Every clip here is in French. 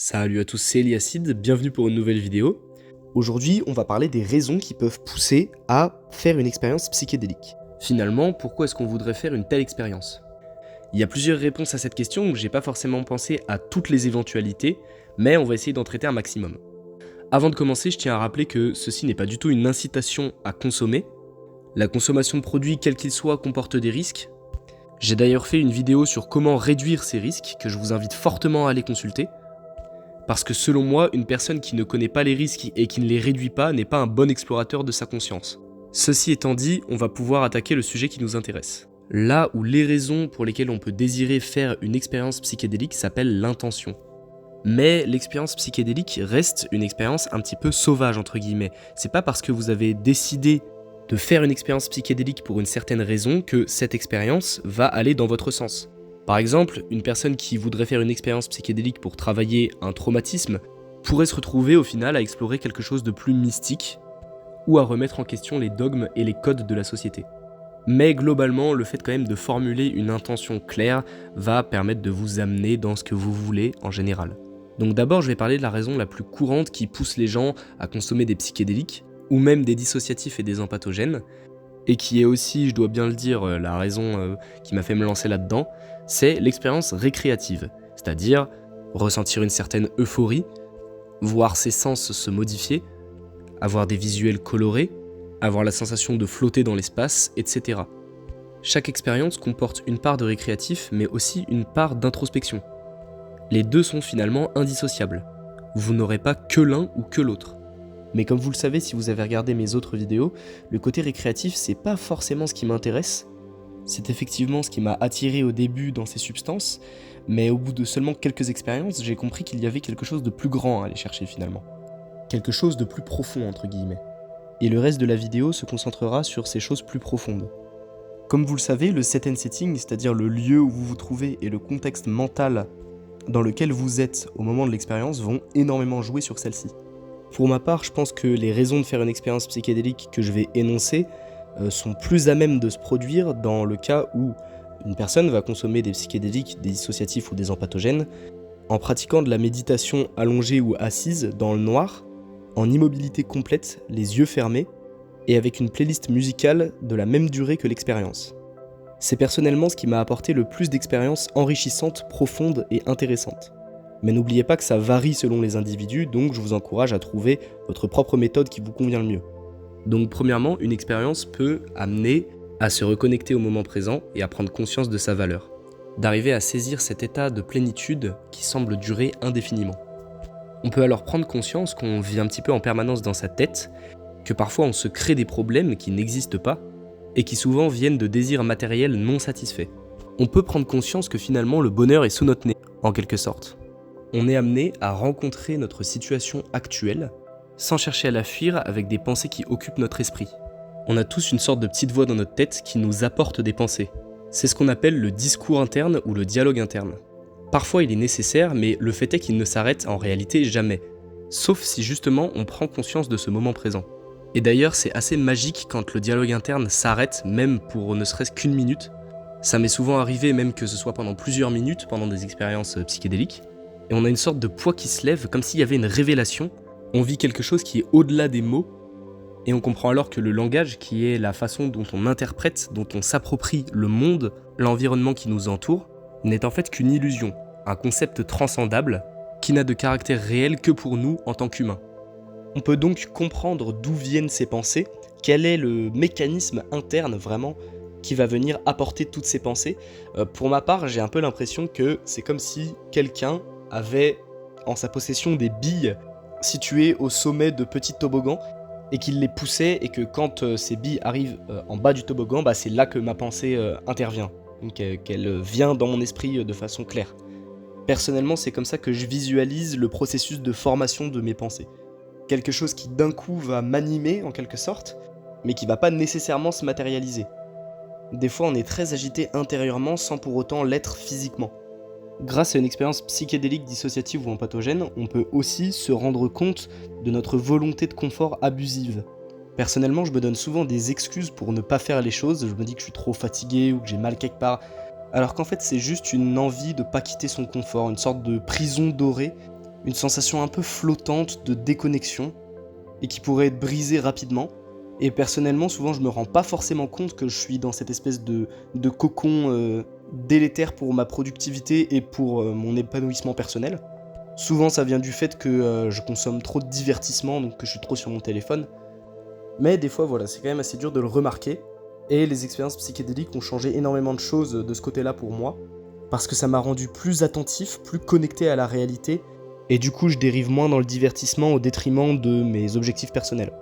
Salut à tous, c'est Eliacide, bienvenue pour une nouvelle vidéo. Aujourd'hui, on va parler des raisons qui peuvent pousser à faire une expérience psychédélique. Finalement, pourquoi est-ce qu'on voudrait faire une telle expérience? Il y a plusieurs réponses à cette question, donc j'ai pas forcément pensé à toutes les éventualités, mais on va essayer d'en traiter un maximum. Avant de commencer, je tiens à rappeler que ceci n'est pas du tout une incitation à consommer. La consommation de produits, quels qu'ils soient, comporte des risques. J'ai d'ailleurs fait une vidéo sur comment réduire ces risques, que je vous invite fortement à aller consulter. Parce que selon moi, une personne qui ne connaît pas les risques et qui ne les réduit pas n'est pas un bon explorateur de sa conscience. Ceci étant dit, on va pouvoir attaquer le sujet qui nous intéresse. Là où les raisons pour lesquelles on peut désirer faire une expérience psychédélique s'appellent l'intention. Mais l'expérience psychédélique reste une expérience un petit peu sauvage entre guillemets. C'est pas parce que vous avez décidé de faire une expérience psychédélique pour une certaine raison que cette expérience va aller dans votre sens. Par exemple, une personne qui voudrait faire une expérience psychédélique pour travailler un traumatisme pourrait se retrouver au final à explorer quelque chose de plus mystique ou à remettre en question les dogmes et les codes de la société. Mais globalement, le fait quand même de formuler une intention claire va permettre de vous amener dans ce que vous voulez en général. Donc d'abord, je vais parler de la raison la plus courante qui pousse les gens à consommer des psychédéliques ou même des dissociatifs et des empathogènes, et qui est aussi, je dois bien le dire, la raison qui m'a fait me lancer là-dedans, c'est l'expérience récréative, c'est-à-dire ressentir une certaine euphorie, voir ses sens se modifier, avoir des visuels colorés, avoir la sensation de flotter dans l'espace, etc. Chaque expérience comporte une part de récréatif, mais aussi une part d'introspection. Les deux sont finalement indissociables. Vous n'aurez pas que l'un ou que l'autre. Mais comme vous le savez si vous avez regardé mes autres vidéos, le côté récréatif c'est pas forcément ce qui m'intéresse. C'est effectivement ce qui m'a attiré au début dans ces substances, mais au bout de seulement quelques expériences, j'ai compris qu'il y avait quelque chose de plus grand à aller chercher finalement. Quelque chose de plus profond entre guillemets. Et le reste de la vidéo se concentrera sur ces choses plus profondes. Comme vous le savez, le set and setting, c'est-à-dire le lieu où vous vous trouvez et le contexte mental dans lequel vous êtes au moment de l'expérience vont énormément jouer sur celle-ci. Pour ma part, je pense que les raisons de faire une expérience psychédélique que je vais énoncer sont plus à même de se produire dans le cas où une personne va consommer des psychédéliques, des dissociatifs ou des empathogènes en pratiquant de la méditation allongée ou assise dans le noir, en immobilité complète, les yeux fermés, et avec une playlist musicale de la même durée que l'expérience. C'est personnellement ce qui m'a apporté le plus d'expériences enrichissantes, profondes et intéressantes. Mais n'oubliez pas que ça varie selon les individus, donc je vous encourage à trouver votre propre méthode qui vous convient le mieux. Donc premièrement, une expérience peut amener à se reconnecter au moment présent et à prendre conscience de sa valeur. D'arriver à saisir cet état de plénitude qui semble durer indéfiniment. On peut alors prendre conscience qu'on vit un petit peu en permanence dans sa tête, que parfois on se crée des problèmes qui n'existent pas et qui souvent viennent de désirs matériels non satisfaits. On peut prendre conscience que finalement le bonheur est sous notre nez, en quelque sorte. On est amené à rencontrer notre situation actuelle, sans chercher à la fuir avec des pensées qui occupent notre esprit. On a tous une sorte de petite voix dans notre tête qui nous apporte des pensées. C'est ce qu'on appelle le discours interne ou le dialogue interne. Parfois il est nécessaire, mais le fait est qu'il ne s'arrête en réalité jamais. Sauf si justement on prend conscience de ce moment présent. Et d'ailleurs c'est assez magique quand le dialogue interne s'arrête, même pour ne serait-ce qu'une minute. Ça m'est souvent arrivé même que ce soit pendant plusieurs minutes, pendant des expériences psychédéliques. Et on a une sorte de poids qui se lève, comme s'il y avait une révélation. On vit quelque chose qui est au-delà des mots, et on comprend alors que le langage, qui est la façon dont on interprète, dont on s'approprie le monde, l'environnement qui nous entoure, n'est en fait qu'une illusion, un concept transcendable, qui n'a de caractère réel que pour nous en tant qu'humains. On peut donc comprendre d'où viennent ces pensées, quel est le mécanisme interne vraiment qui va venir apporter toutes ces pensées. Pour ma part, j'ai un peu l'impression que c'est comme si quelqu'un avait en sa possession des billes situées au sommet de petits toboggans et qu'il les poussait et que quand ces billes arrivent en bas du toboggan, c'est là que ma pensée intervient, donc qu'elle vient dans mon esprit de façon claire. Personnellement, c'est comme ça que je visualise le processus de formation de mes pensées. Quelque chose qui d'un coup va m'animer en quelque sorte, mais qui va pas nécessairement se matérialiser. Des fois, on est très agité intérieurement sans pour autant l'être physiquement. Grâce à une expérience psychédélique dissociative ou empathogène, on peut aussi se rendre compte de notre volonté de confort abusive. Personnellement, je me donne souvent des excuses pour ne pas faire les choses, je me dis que je suis trop fatigué ou que j'ai mal quelque part, alors qu'en fait c'est juste une envie de pas quitter son confort, une sorte de prison dorée une sensation un peu flottante de déconnexion et qui pourrait être brisée rapidement. Et personnellement, souvent, je me rends pas forcément compte que je suis dans cette espèce de cocon délétère pour ma productivité et pour mon épanouissement personnel. Souvent, ça vient du fait que je consomme trop de divertissement, donc que je suis trop sur mon téléphone. Mais des fois, voilà, c'est quand même assez dur de le remarquer. Et les expériences psychédéliques ont changé énormément de choses de ce côté-là pour moi, parce que ça m'a rendu plus attentif, plus connecté à la réalité, et du coup, je dérive moins dans le divertissement au détriment de mes objectifs personnels.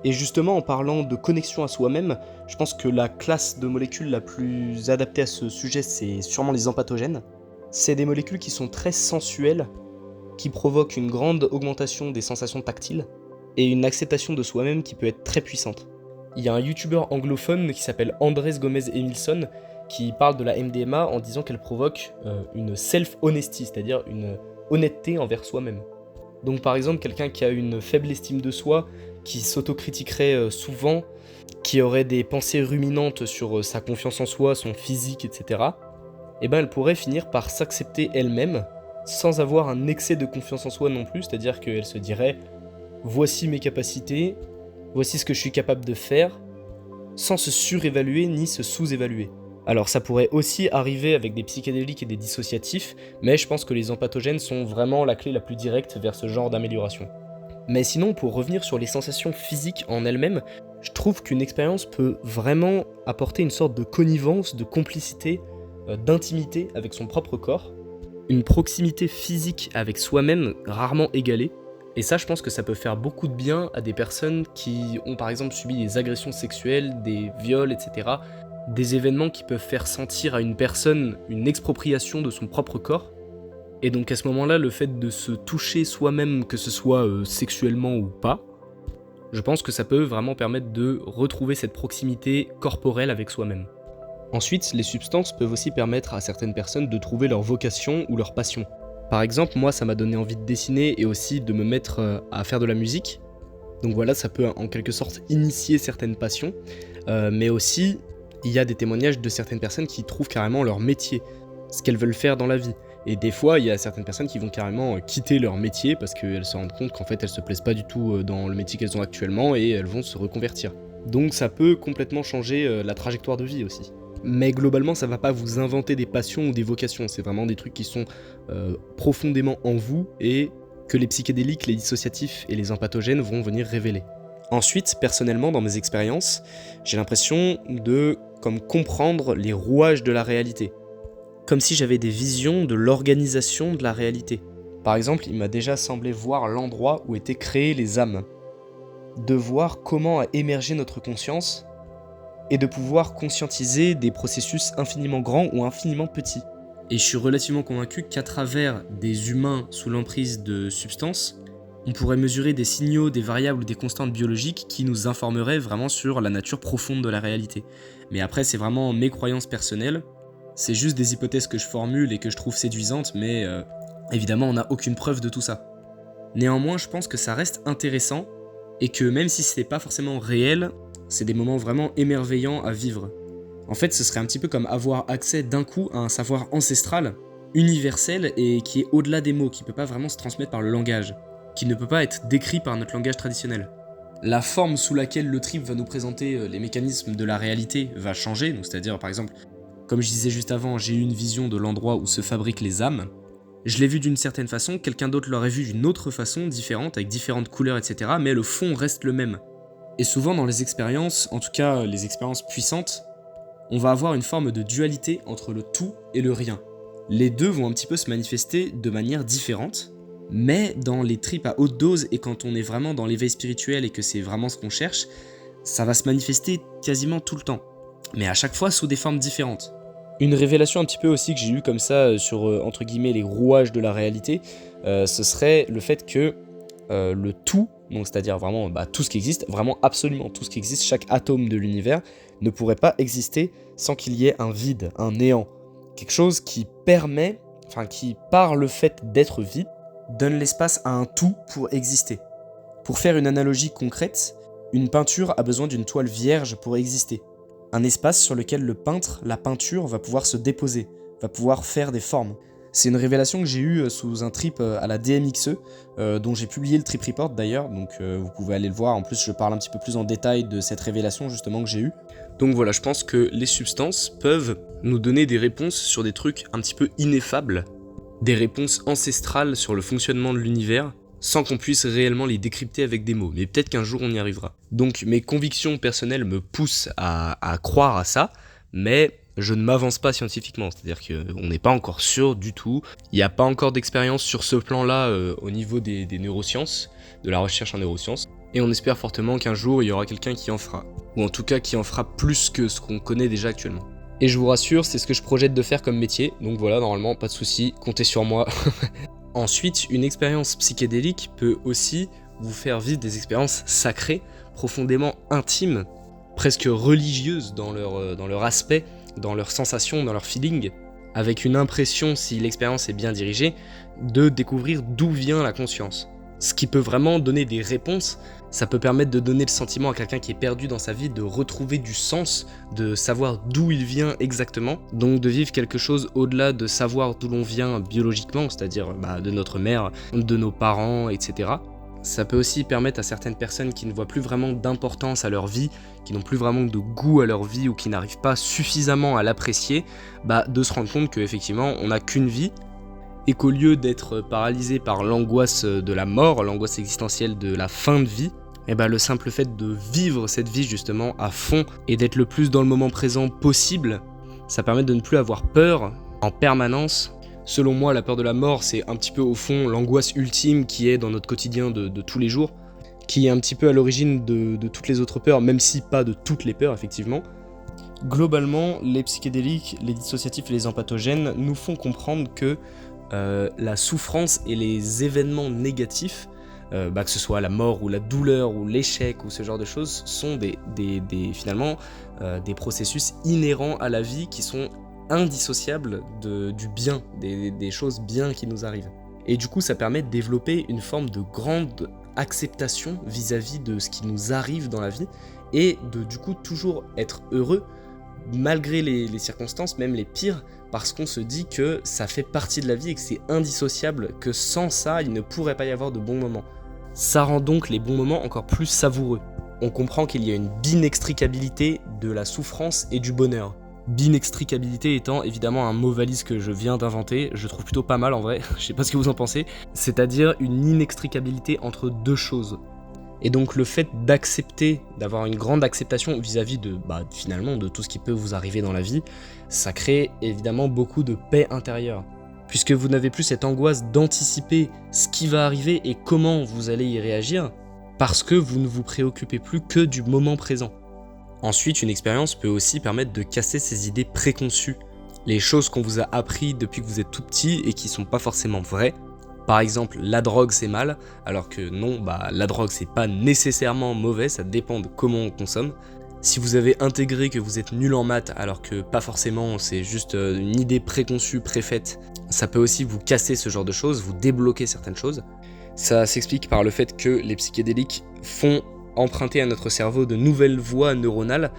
Et justement, en parlant de connexion à soi-même, je pense que la classe de molécules la plus adaptée à ce sujet, c'est sûrement les empathogènes. C'est des molécules qui sont très sensuelles, qui provoquent une grande augmentation des sensations tactiles, et une acceptation de soi-même qui peut être très puissante. Il y a un youtubeur anglophone qui s'appelle Andrés Gomez Emilson qui parle de la MDMA en disant qu'elle provoque une self-honesty, c'est-à-dire une honnêteté envers soi-même. Donc par exemple, quelqu'un qui a une faible estime de soi, qui s'autocritiquerait souvent, qui aurait des pensées ruminantes sur sa confiance en soi, son physique, etc., eh ben elle pourrait finir par s'accepter elle-même, sans avoir un excès de confiance en soi non plus, c'est-à-dire qu'elle se dirait « voici mes capacités, voici ce que je suis capable de faire », sans se surévaluer ni se sous-évaluer. Alors ça pourrait aussi arriver avec des psychédéliques et des dissociatifs, mais je pense que les empathogènes sont vraiment la clé la plus directe vers ce genre d'amélioration. Mais sinon, pour revenir sur les sensations physiques en elles-mêmes, je trouve qu'une expérience peut vraiment apporter une sorte de connivence, de complicité, d'intimité avec son propre corps, une proximité physique avec soi-même rarement égalée. Et ça, je pense que ça peut faire beaucoup de bien à des personnes qui ont par exemple subi des agressions sexuelles, des viols, etc. Des événements qui peuvent faire sentir à une personne une expropriation de son propre corps. Et donc à ce moment-là, le fait de se toucher soi-même, que ce soit sexuellement ou pas, je pense que ça peut vraiment permettre de retrouver cette proximité corporelle avec soi-même. Ensuite, les substances peuvent aussi permettre à certaines personnes de trouver leur vocation ou leur passion. Par exemple, moi, ça m'a donné envie de dessiner et aussi de me mettre à faire de la musique. Donc voilà, ça peut en quelque sorte initier certaines passions, mais aussi, il y a des témoignages de certaines personnes qui trouvent carrément leur métier, ce qu'elles veulent faire dans la vie. Et des fois, il y a certaines personnes qui vont carrément quitter leur métier parce qu'elles se rendent compte qu'en fait, elles se plaisent pas du tout dans le métier qu'elles ont actuellement et elles vont se reconvertir. Donc ça peut complètement changer la trajectoire de vie aussi. Mais globalement, ça va pas vous inventer des passions ou des vocations, c'est vraiment des trucs qui sont profondément en vous et que les psychédéliques, les dissociatifs et les empathogènes vont venir révéler. Ensuite, personnellement, dans mes expériences, j'ai l'impression de comprendre les rouages de la réalité. Comme si j'avais des visions de l'organisation de la réalité. Par exemple, il m'a déjà semblé voir l'endroit où étaient créées les âmes. De voir comment a émergé notre conscience et de pouvoir conscientiser des processus infiniment grands ou infiniment petits. Et je suis relativement convaincu qu'à travers des humains sous l'emprise de substances, on pourrait mesurer des signaux, des variables ou des constantes biologiques qui nous informaient vraiment sur la nature profonde de la réalité. Mais après, c'est vraiment mes croyances personnelles. C'est juste des hypothèses que je formule et que je trouve séduisantes, mais évidemment, on n'a aucune preuve de tout ça. Néanmoins, je pense que ça reste intéressant et que même si c'est pas forcément réel, c'est des moments vraiment émerveillants à vivre. En fait, ce serait un petit peu comme avoir accès d'un coup à un savoir ancestral, universel et qui est au-delà des mots, qui peut pas vraiment se transmettre par le langage, qui ne peut pas être décrit par notre langage traditionnel. La forme sous laquelle le trip va nous présenter les mécanismes de la réalité va changer, donc c'est-à-dire par exemple, comme je disais juste avant, j'ai eu une vision de l'endroit où se fabriquent les âmes. Je l'ai vu d'une certaine façon, quelqu'un d'autre l'aurait vu d'une autre façon, différente, avec différentes couleurs, etc. Mais le fond reste le même. Et souvent dans les expériences, en tout cas les expériences puissantes, on va avoir une forme de dualité entre le tout et le rien. Les deux vont un petit peu se manifester de manière différente, mais dans les trips à haute dose et quand on est vraiment dans l'éveil spirituel et que c'est vraiment ce qu'on cherche, ça va se manifester quasiment tout le temps, mais à chaque fois sous des formes différentes. Une révélation un petit peu aussi que j'ai eue comme ça sur, entre guillemets, les rouages de la réalité, ce serait le fait que le tout, donc c'est-à-dire vraiment tout ce qui existe, vraiment absolument tout ce qui existe, chaque atome de l'univers, ne pourrait pas exister sans qu'il y ait un vide, un néant. Quelque chose qui permet, qui par le fait d'être vide, donne l'espace à un tout pour exister. Pour faire une analogie concrète, une peinture a besoin d'une toile vierge pour exister. Un espace sur lequel le peintre, la peinture, va pouvoir se déposer, va pouvoir faire des formes. C'est une révélation que j'ai eue sous un trip à la DMXE, dont j'ai publié le trip report d'ailleurs, donc vous pouvez aller le voir. En plus, je parle un petit peu plus en détail de cette révélation justement que j'ai eue. Donc voilà, je pense que les substances peuvent nous donner des réponses sur des trucs un petit peu ineffables, des réponses ancestrales sur le fonctionnement de l'univers, sans qu'on puisse réellement les décrypter avec des mots. Mais peut-être qu'un jour on y arrivera. Donc mes convictions personnelles me poussent à croire à ça, mais je ne m'avance pas scientifiquement, c'est-à-dire qu'on n'est pas encore sûr du tout. Il n'y a pas encore d'expérience sur ce plan-là au niveau des neurosciences, de la recherche en neurosciences. Et on espère fortement qu'un jour il y aura quelqu'un qui en fera. Ou en tout cas qui en fera plus que ce qu'on connaît déjà actuellement. Et je vous rassure, c'est ce que je projette de faire comme métier, donc voilà, normalement, pas de soucis, comptez sur moi. Ensuite, une expérience psychédélique peut aussi vous faire vivre des expériences sacrées, profondément intimes, presque religieuses dans leur aspect, dans leurs sensations, dans leur feeling, avec une impression, si l'expérience est bien dirigée, de découvrir d'où vient la conscience. Ce qui peut vraiment donner des réponses, ça peut permettre de donner le sentiment à quelqu'un qui est perdu dans sa vie, de retrouver du sens, de savoir d'où il vient exactement, donc de vivre quelque chose au-delà de savoir d'où l'on vient biologiquement, c'est-à-dire de notre mère, de nos parents, etc. Ça peut aussi permettre à certaines personnes qui ne voient plus vraiment d'importance à leur vie, qui n'ont plus vraiment de goût à leur vie ou qui n'arrivent pas suffisamment à l'apprécier, de se rendre compte qu'effectivement on n'a qu'une vie, et qu'au lieu d'être paralysé par l'angoisse de la mort, l'angoisse existentielle de la fin de vie, le simple fait de vivre cette vie justement à fond et d'être le plus dans le moment présent possible, ça permet de ne plus avoir peur en permanence. Selon moi, la peur de la mort, c'est un petit peu au fond l'angoisse ultime qui est dans notre quotidien de tous les jours, qui est un petit peu à l'origine de toutes les autres peurs, même si pas de toutes les peurs effectivement. Globalement, les psychédéliques, les dissociatifs et les empathogènes nous font comprendre que la souffrance et les événements négatifs, que ce soit la mort ou la douleur ou l'échec ou ce genre de choses, sont finalement des processus inhérents à la vie qui sont indissociables du bien, des choses bien qui nous arrivent. Et du coup, ça permet de développer une forme de grande acceptation vis-à-vis de ce qui nous arrive dans la vie et de du coup toujours être heureux malgré les circonstances, même les pires, parce qu'on se dit que ça fait partie de la vie et que c'est indissociable, que sans ça, il ne pourrait pas y avoir de bons moments. Ça rend donc les bons moments encore plus savoureux. On comprend qu'il y a une binextricabilité de la souffrance et du bonheur. Binextricabilité étant évidemment un mot valise que je viens d'inventer, je trouve plutôt pas mal en vrai, je sais pas ce que vous en pensez, c'est-à-dire une inextricabilité entre deux choses. Et donc le fait d'accepter, d'avoir une grande acceptation vis-à-vis finalement de tout ce qui peut vous arriver dans la vie, ça crée évidemment beaucoup de paix intérieure. Puisque vous n'avez plus cette angoisse d'anticiper ce qui va arriver et comment vous allez y réagir, parce que vous ne vous préoccupez plus que du moment présent. Ensuite, une expérience peut aussi permettre de casser ces idées préconçues, les choses qu'on vous a appris depuis que vous êtes tout petit et qui sont pas forcément vraies. Par exemple, la drogue c'est mal, alors que non, la drogue c'est pas nécessairement mauvais, ça dépend de comment on consomme. Si vous avez intégré que vous êtes nul en maths, alors que pas forcément, c'est juste une idée préconçue, préfaite, ça peut aussi vous casser ce genre de choses, vous débloquer certaines choses. Ça s'explique par le fait que les psychédéliques font emprunter à notre cerveau de nouvelles voies neuronales,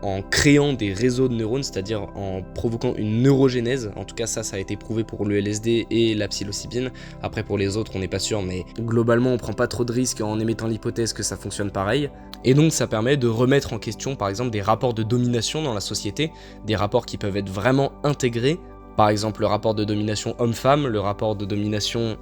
en créant des réseaux de neurones, c'est-à-dire en provoquant une neurogénèse. En tout cas ça a été prouvé pour le LSD et la psilocybine. Après pour les autres on n'est pas sûr, mais globalement on prend pas trop de risques en émettant l'hypothèse que ça fonctionne pareil. Et donc ça permet de remettre en question par exemple des rapports de domination dans la société, des rapports qui peuvent être vraiment intégrés, par exemple le rapport de domination homme-femme, le rapport de domination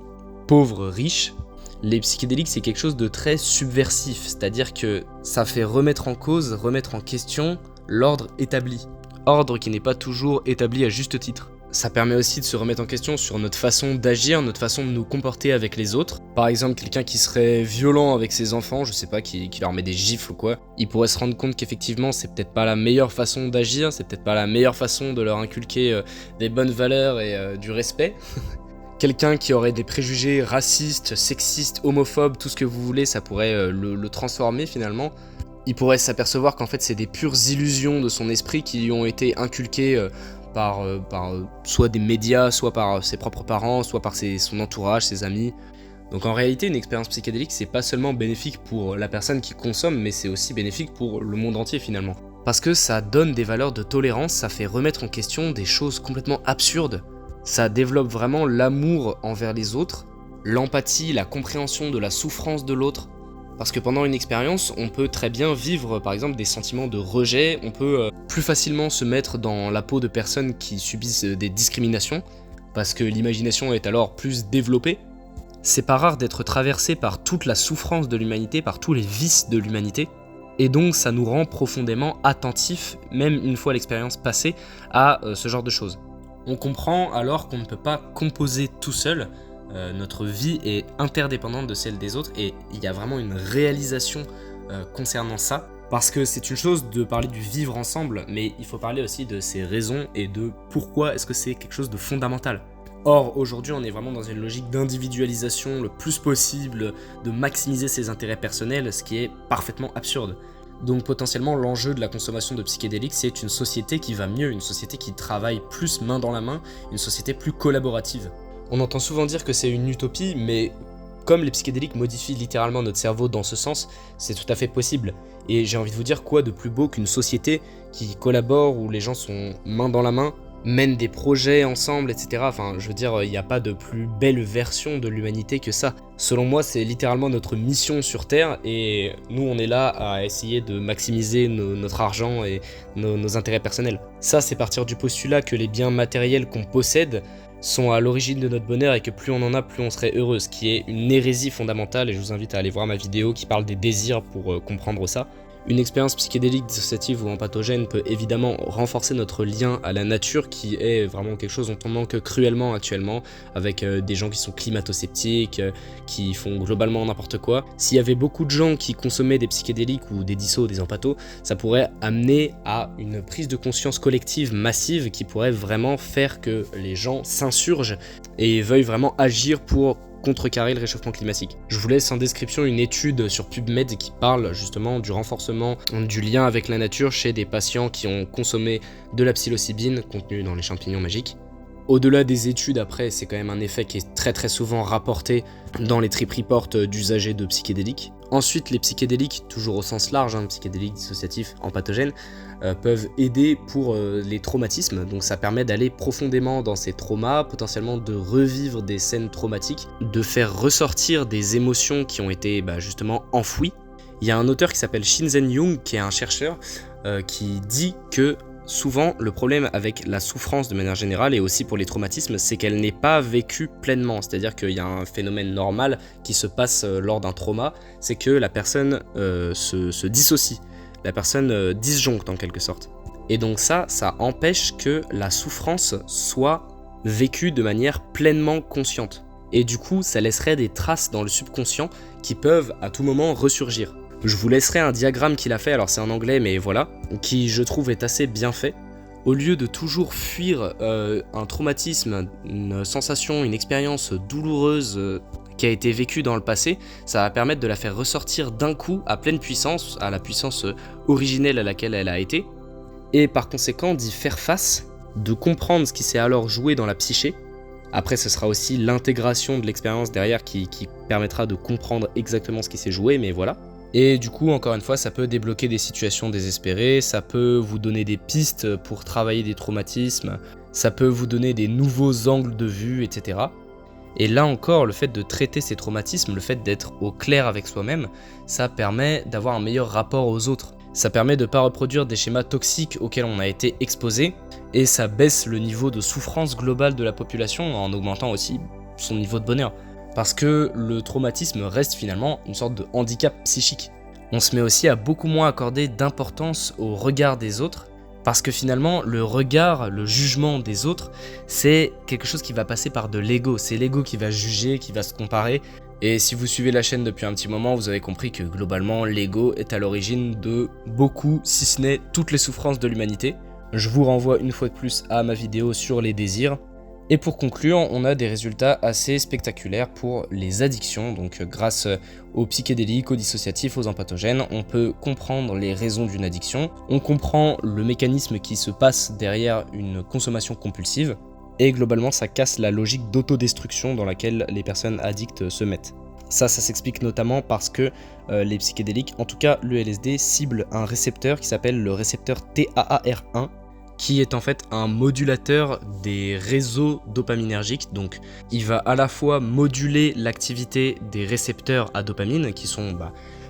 pauvre-riche. Les psychédéliques, c'est quelque chose de très subversif, c'est-à-dire que ça fait remettre en cause, remettre en question l'ordre établi. Ordre qui n'est pas toujours établi à juste titre. Ça permet aussi de se remettre en question sur notre façon d'agir, notre façon de nous comporter avec les autres. Par exemple, quelqu'un qui serait violent avec ses enfants, je sais pas, qui leur met des gifles ou quoi, il pourrait se rendre compte qu'effectivement c'est peut-être pas la meilleure façon d'agir, c'est peut-être pas la meilleure façon de leur inculquer des bonnes valeurs et du respect. Quelqu'un qui aurait des préjugés racistes, sexistes, homophobes, tout ce que vous voulez, ça pourrait le transformer finalement. Il pourrait s'apercevoir qu'en fait c'est des pures illusions de son esprit qui lui ont été inculquées par soit des médias, soit par ses propres parents, soit par son entourage, ses amis. Donc en réalité, une expérience psychédélique, c'est pas seulement bénéfique pour la personne qui consomme, mais c'est aussi bénéfique pour le monde entier finalement. Parce que ça donne des valeurs de tolérance, ça fait remettre en question des choses complètement absurdes. Ça développe vraiment l'amour envers les autres, l'empathie, la compréhension de la souffrance de l'autre. Parce que pendant une expérience, on peut très bien vivre par exemple des sentiments de rejet, on peut plus facilement se mettre dans la peau de personnes qui subissent des discriminations, parce que l'imagination est alors plus développée. C'est pas rare d'être traversé par toute la souffrance de l'humanité, par tous les vices de l'humanité, et donc ça nous rend profondément attentifs, même une fois l'expérience passée, à ce genre de choses. On comprend alors qu'on ne peut pas composer tout seul. Notre vie est interdépendante de celle des autres et il y a vraiment une réalisation concernant ça. Parce que c'est une chose de parler du vivre ensemble, mais il faut parler aussi de ses raisons et de pourquoi est-ce que c'est quelque chose de fondamental. Or, aujourd'hui, on est vraiment dans une logique d'individualisation le plus possible, de maximiser ses intérêts personnels, ce qui est parfaitement absurde. Donc potentiellement, l'enjeu de la consommation de psychédéliques, c'est une société qui va mieux, une société qui travaille plus main dans la main, une société plus collaborative. On entend souvent dire que c'est une utopie, mais comme les psychédéliques modifient littéralement notre cerveau dans ce sens, c'est tout à fait possible. Et j'ai envie de vous dire, quoi de plus beau qu'une société qui collabore, où les gens sont main dans la main, mènent des projets ensemble, etc. Enfin, je veux dire, il n'y a pas de plus belle version de l'humanité que ça. Selon moi, c'est littéralement notre mission sur Terre, et nous, on est là à essayer de maximiser notre argent et nos intérêts personnels. Ça, c'est partir du postulat que les biens matériels qu'on possède sont à l'origine de notre bonheur et que plus on en a, plus on serait heureux, ce qui est une hérésie fondamentale, et je vous invite à aller voir ma vidéo qui parle des désirs pour comprendre ça. Une expérience psychédélique, dissociative ou empathogène peut évidemment renforcer notre lien à la nature, qui est vraiment quelque chose dont on manque cruellement actuellement, avec des gens qui sont climato-sceptiques, qui font globalement n'importe quoi. S'il y avait beaucoup de gens qui consommaient des psychédéliques ou des dissos ou des empathos, ça pourrait amener à une prise de conscience collective massive qui pourrait vraiment faire que les gens s'insurgent et veuillent vraiment agir pour contrecarrer le réchauffement climatique. Je vous laisse en description une étude sur PubMed qui parle justement du renforcement du lien avec la nature chez des patients qui ont consommé de la psilocybine contenue dans les champignons magiques. Au-delà des études, après, c'est quand même un effet qui est très souvent rapporté dans les trip reports d'usagers de psychédéliques. Ensuite, les psychédéliques, toujours au sens large, psychédéliques, dissociatifs, empathogènes, peuvent aider pour les traumatismes. Donc ça permet d'aller profondément dans ces traumas, potentiellement de revivre des scènes traumatiques, de faire ressortir des émotions qui ont été justement enfouies. Il y a un auteur qui s'appelle Shinzen Jung, qui est un chercheur, qui dit que souvent, le problème avec la souffrance de manière générale et aussi pour les traumatismes, c'est qu'elle n'est pas vécue pleinement. C'est-à-dire qu'il y a un phénomène normal qui se passe lors d'un trauma, c'est que la personne se dissocie, la personne disjoncte en quelque sorte. Et donc ça empêche que la souffrance soit vécue de manière pleinement consciente. Et du coup, ça laisserait des traces dans le subconscient qui peuvent à tout moment ressurgir. Je vous laisserai un diagramme qu'il a fait, alors c'est en anglais mais voilà, qui je trouve est assez bien fait. Au lieu de toujours fuir un traumatisme, une sensation, une expérience douloureuse qui a été vécue dans le passé, ça va permettre de la faire ressortir d'un coup à pleine puissance, à la puissance originelle à laquelle elle a été, et par conséquent d'y faire face, de comprendre ce qui s'est alors joué dans la psyché. Après, ce sera aussi l'intégration de l'expérience derrière qui permettra de comprendre exactement ce qui s'est joué, mais voilà. Et du coup, encore une fois, ça peut débloquer des situations désespérées, ça peut vous donner des pistes pour travailler des traumatismes, ça peut vous donner des nouveaux angles de vue, etc. Et là encore, le fait de traiter ces traumatismes, le fait d'être au clair avec soi-même, ça permet d'avoir un meilleur rapport aux autres. Ça permet de ne pas reproduire des schémas toxiques auxquels on a été exposé, et ça baisse le niveau de souffrance globale de la population en augmentant aussi son niveau de bonheur. Parce que le traumatisme reste finalement une sorte de handicap psychique. On se met aussi à beaucoup moins accorder d'importance au regard des autres, parce que finalement le regard, le jugement des autres, c'est quelque chose qui va passer par de l'ego. C'est l'ego qui va juger, qui va se comparer. Et si vous suivez la chaîne depuis un petit moment, vous avez compris que globalement l'ego est à l'origine de beaucoup, si ce n'est toutes les souffrances de l'humanité. Je vous renvoie une fois de plus à ma vidéo sur les désirs. Et pour conclure, on a des résultats assez spectaculaires pour les addictions. Donc grâce aux psychédéliques, aux dissociatifs, aux empathogènes, on peut comprendre les raisons d'une addiction. On comprend le mécanisme qui se passe derrière une consommation compulsive. Et globalement, ça casse la logique d'autodestruction dans laquelle les personnes addictes se mettent. Ça s'explique notamment parce que les psychédéliques, en tout cas le LSD, cible un récepteur qui s'appelle le récepteur TAAR1, qui est en fait un modulateur des réseaux dopaminergiques. Donc il va à la fois moduler l'activité des récepteurs à dopamine, qui sont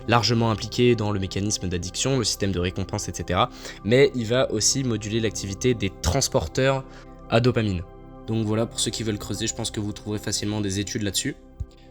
largement impliqués dans le mécanisme d'addiction, le système de récompense, etc. Mais il va aussi moduler l'activité des transporteurs à dopamine. Donc voilà, pour ceux qui veulent creuser, je pense que vous trouverez facilement des études là-dessus.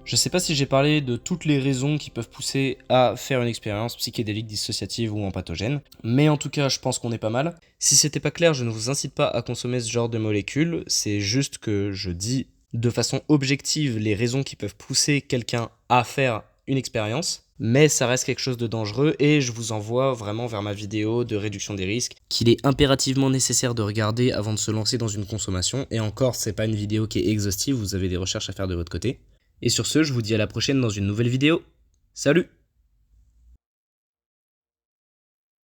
Je sais pas si j'ai parlé de toutes les raisons qui peuvent pousser à faire une expérience psychédélique dissociative ou empathogène, mais en tout cas, je pense qu'on est pas mal. Si c'était pas clair, je ne vous incite pas à consommer ce genre de molécules, c'est juste que je dis de façon objective les raisons qui peuvent pousser quelqu'un à faire une expérience, mais ça reste quelque chose de dangereux et je vous envoie vraiment vers ma vidéo de réduction des risques qu'il est impérativement nécessaire de regarder avant de se lancer dans une consommation, et encore, c'est pas une vidéo qui est exhaustive, vous avez des recherches à faire de votre côté. Et sur ce, je vous dis à la prochaine dans une nouvelle vidéo. Salut!